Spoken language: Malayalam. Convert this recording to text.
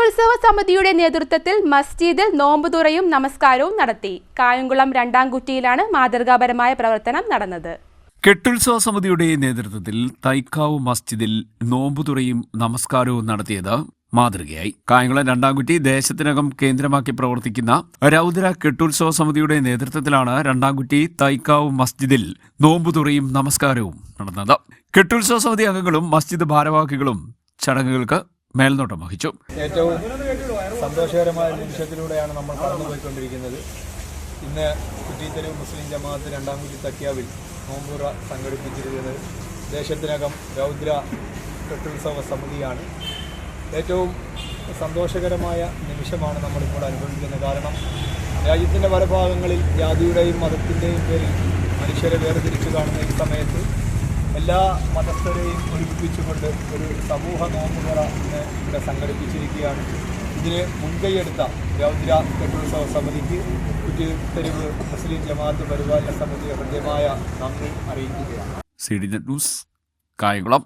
കെട്ടുത്സവ സമിതിയുടെ നേതൃത്വത്തിൽ മസ്ജിദിൽ നോമ്പുതുറയും നമസ്കാരവും നടത്തി. കായംകുളം രണ്ടാംകുറ്റിയിലാണ് മാതൃകാപരമായ പ്രവർത്തനം നടന്നത്. കെട്ടുത്സവ സമിതിയുടെ നേതൃത്വത്തിൽ തൈക്കാവ് മസ്ജിദിൽ നോമ്പുതുറയും നമസ്കാരവും നടത്തിയത് മാതൃകയായി. കായംകുളം രണ്ടാംകുറ്റി ദേശത്തിനകം കേന്ദ്രമാക്കി പ്രവർത്തിക്കുന്ന രൗദ്ര കെട്ടുത്സവ സമിതിയുടെ നേതൃത്വത്തിലാണ് രണ്ടാംകുറ്റി തൈക്കാവ് മസ്ജിദിൽ നോമ്പുതുറയും നമസ്കാരവും നടന്നത്. കെട്ടുത്സവ സമിതി അംഗങ്ങളും മസ്ജിദ് ഭാരവാഹികളും ചടങ്ങുകൾക്ക് മേൽനോട്ടം വഹിച്ചു. ഏറ്റവും സന്തോഷകരമായ നിമിഷത്തിലൂടെയാണ് നമ്മൾ കടന്നുപോയിക്കൊണ്ടിരിക്കുന്നത്. ഇന്ന് കുറ്റിത്തെരുവ് മുസ്ലിം ജമാഅത്ത് രണ്ടാംകുറ്റി തൈക്കാവിൽ നോമ്പുറ സംഘടിപ്പിച്ചിരിക്കുന്നത് ദേശത്തിനകം രൗദ്ര കെട്ടുത്സവ സമിതിയാണ്. ഏറ്റവും സന്തോഷകരമായ നിമിഷമാണ് നമ്മളിപ്പോൾ അനുഭവിക്കുന്നത്. കാരണം രാജ്യത്തിൻ്റെ പല ഭാഗങ്ങളിൽ ജാതിയുടെയും മതത്തിൻ്റെയും പേരിൽ മനുഷ്യരെ വേർതിരിച്ചു കാണുന്ന ഈ സമയത്ത് എല്ലാ മതസ്ഥരെയും ഒരുമിപ്പിച്ചുകൊണ്ട് ഒരു സമൂഹ നോമ്പുമുറ ഇന്ന് ഇവിടെ സംഘടിപ്പിച്ചിരിക്കുകയാണ്. ഇതിന് മുൻകൈയെടുത്ത രൗദ്ര കെട്ടുത്സവ സമിതിക്ക് കുറ്റിത്തെരുവ് മുസ്ലിം ജമാഅത്ത് പരിപാലന സമിതിയെ ഹൃദ്യമായ നന്ദി അറിയിക്കുകയാണ്. CDN news, Kayamkulam.